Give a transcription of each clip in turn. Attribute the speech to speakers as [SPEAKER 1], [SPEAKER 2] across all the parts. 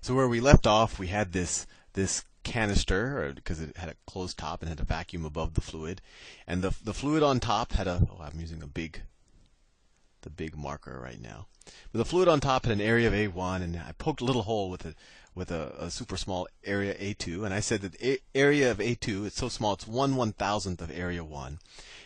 [SPEAKER 1] So where we left off, we had this canister, because it had a closed top and had a vacuum above the fluid, and the fluid on top had a I'm using the big marker right now. But the fluid on top had an area of A1, and I poked a little hole with a super small area A2, and I said that the area of A2 is so small it's 1/1000th of area 1.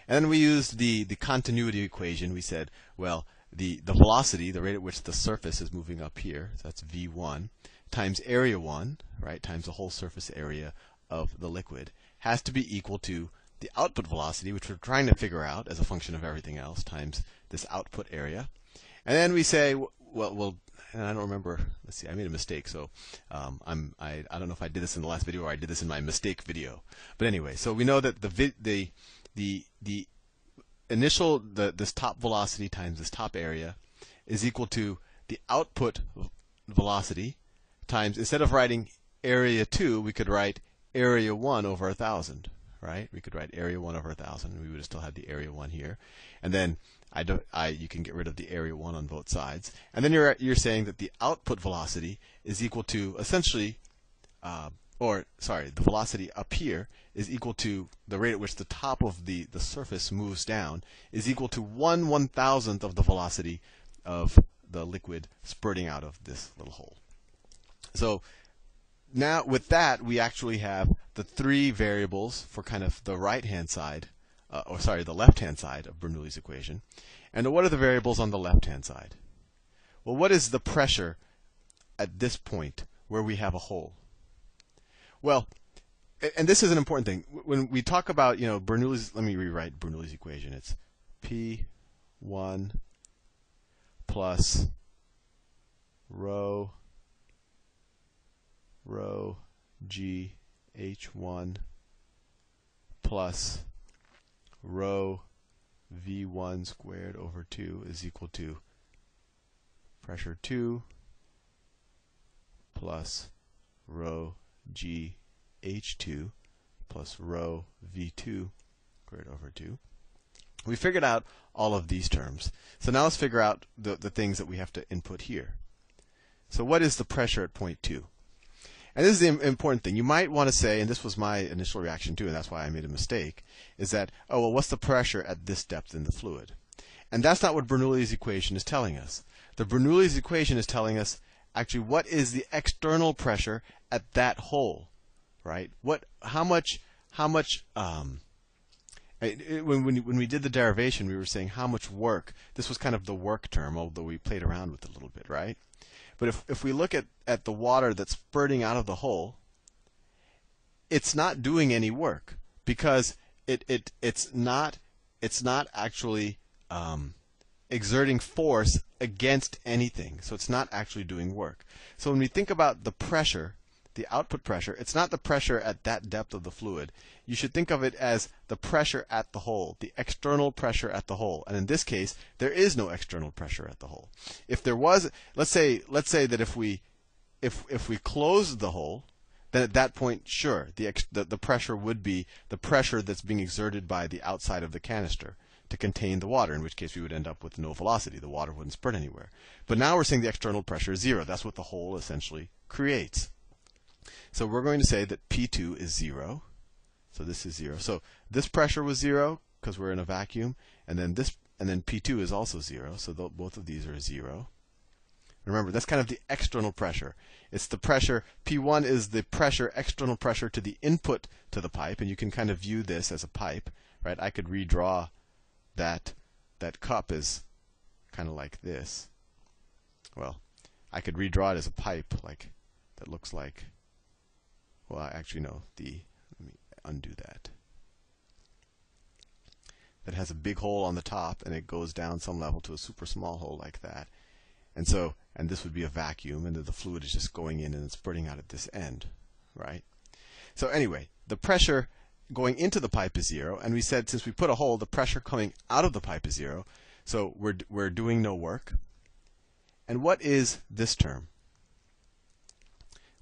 [SPEAKER 1] And then we used the continuity equation. We said, well, the velocity, the rate at which the surface is moving up here, so that's V1, times area 1, right, times the whole surface area of the liquid, has to be equal to the output velocity, which we're trying to figure out as a function of everything else, times this output area. And then we say, well, and I don't remember. Let's see, I made a mistake, so I don't know if I did this in the last video or I did this in my mistake video. But anyway, so we know that the initial this top velocity times this top area is equal to the output velocity times, instead of writing area 2, we could write area 1 over 1,000, right? We could write area 1 over 1,000, and we would have still had the area 1 here. And then you can get rid of the area 1 on both sides. And then you're saying that the output velocity is equal to essentially, the velocity up here is equal to the rate at which the top of the surface moves down is equal to 1/1000th of the velocity of the liquid spurting out of this little hole. So now with that, we actually have the three variables for kind of the right-hand side, the left-hand side of Bernoulli's equation. And what are the variables on the left-hand side? Well, what is the pressure at this point where we have a hole? Well, and this is an important thing. When we talk about, Bernoulli's, let me rewrite Bernoulli's equation. It's P1 plus rho G H1 plus rho V1 squared over 2 is equal to pressure 2 plus rho G H2 plus rho V2 squared over 2. We figured out all of these terms. So now let's figure out the things that we have to input here. So what is the pressure at point 2? And this is the important thing. You might want to say, and this was my initial reaction too, and that's why I made a mistake, is that, oh, well, what's the pressure at this depth in the fluid? And that's not what Bernoulli's equation is telling us. The Bernoulli's equation is telling us, actually, what is the external pressure at that hole, right? How much, when we did the derivation, we were saying how much work. This was kind of the work term, although we played around with it a little bit, right? But if we look at the water that's spurting out of the hole, it's not doing any work because it's not actually exerting force against anything. So it's not actually doing work. So when we think about the pressure, the output pressure, it's not the pressure at that depth of the fluid. You should think of it as the pressure at the hole, the external pressure at the hole. And in this case, there is no external pressure at the hole. If there was, let's say that if we closed the hole, then at that point, sure, the pressure would be the pressure that's being exerted by the outside of the canister to contain the water, in which case we would end up with no velocity. The water wouldn't spurt anywhere. But now we're saying the external pressure is 0. That's what the hole essentially creates. So we're going to say that P2 is 0. So this is 0. So this pressure was 0 because we're in a vacuum, and then P2 is also 0. So both of these are 0. Remember, that's kind of the external pressure. It's the pressure. P1 is the pressure, external pressure to the input to the pipe, and you can kind of view this as a pipe, right? I could redraw that cup as kind of like this. Well, I could redraw it as a pipe like that looks like. Well, actually, no. Let me undo that. That has a big hole on the top, and it goes down some level to a super small hole like that. And this would be a vacuum, and the fluid is just going in and it's spurting out at this end, right? So anyway, the pressure going into the pipe is 0, and we said since we put a hole, the pressure coming out of the pipe is 0. So we're doing no work. And what is this term?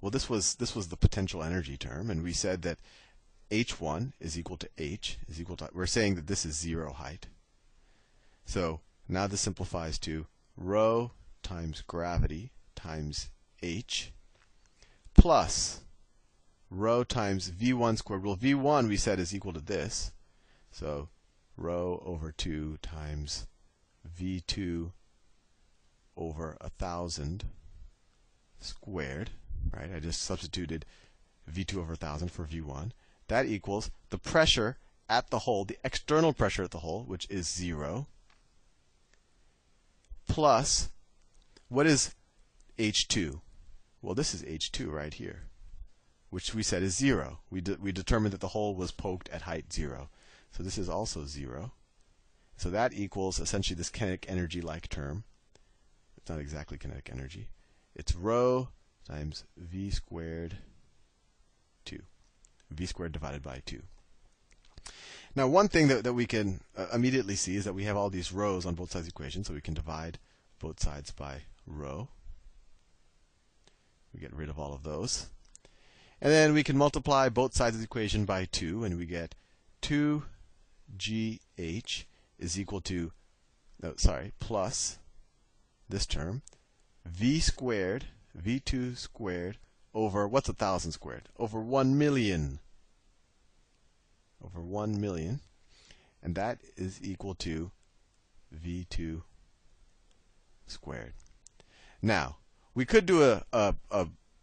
[SPEAKER 1] Well, this was the potential energy term, and we said that H1 is equal to H is equal to, we're saying that this is 0 height. So now this simplifies to rho times gravity times H plus rho times v1 squared. Well, v1 we said is equal to this. So rho over 2 times v2 over 1,000 squared. Right? I just substituted v2 over 1,000 for v1. That equals the pressure at the hole, the external pressure at the hole, which is 0, plus, what is H2? Well, this is H2 right here, which we said is 0. We determined that the hole was poked at height 0. So this is also 0. So that equals essentially this kinetic energy-like term. It's not exactly kinetic energy. It's rho times v squared 2. V squared divided by 2. Now, one thing that we can immediately see is that we have all these rows on both sides of the equation, so we can divide both sides by rho. We get rid of all of those. And then we can multiply both sides of the equation by 2, and we get 2gh is equal to, plus this term, v squared, v2 squared, over, what's 1,000 squared? Over 1 million. Over 1 million. And that is equal to v2 squared. Now, we could do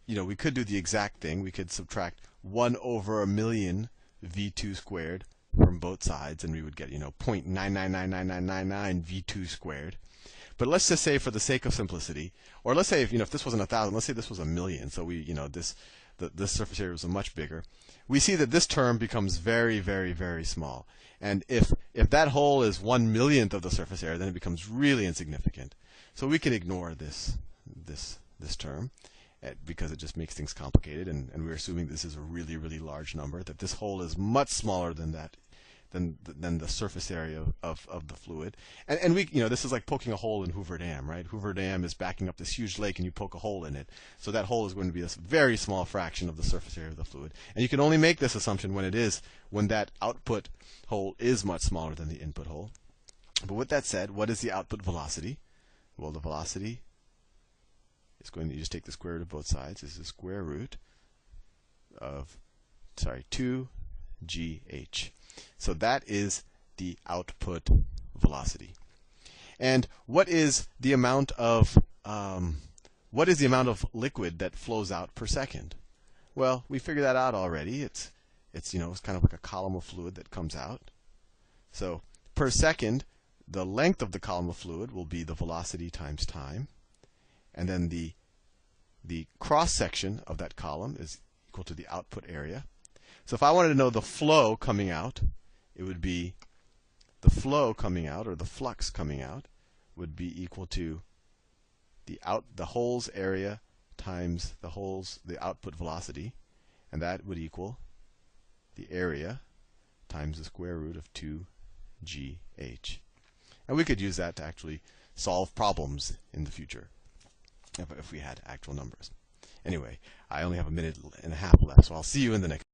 [SPEAKER 1] we could do the exact thing. We could subtract 1 over a million v2 squared from both sides, and we would get, 0.9999999 v2 squared. But let's just say, for the sake of simplicity, or let's say if this wasn't 1,000, let's say this was a million. So this surface area was much bigger. We see that this term becomes very, very, very small. And if that hole is 1/1,000,000th of the surface area, then it becomes really insignificant. So we can ignore this term because it just makes things complicated. And we're assuming this is a really, really large number. That this hole is much smaller than that. Than the surface area of the fluid. And we, this is like poking a hole in Hoover Dam, right? Hoover Dam is backing up this huge lake, and you poke a hole in it. So that hole is going to be a very small fraction of the surface area of the fluid. And you can only make this assumption when that output hole is much smaller than the input hole. But with that said, what is the output velocity? Well, the velocity is going to, you just take the square root of both sides. This is the square root of, 2gh. So that is the output velocity. And what is the amount of liquid that flows out per second? Well, we figured that out already. It's kind of like a column of fluid that comes out. So per second, the length of the column of fluid will be the velocity times time, and then the cross section of that column is equal to the output area. So if I wanted to know the flow coming out, it would be the flow coming out, or the flux coming out, would be equal to the hole's area times the output velocity, and that would equal the area times the square root of 2gh. And we could use that to actually solve problems in the future if we had actual numbers. Anyway, I only have a minute and a half left, so I'll see you in the next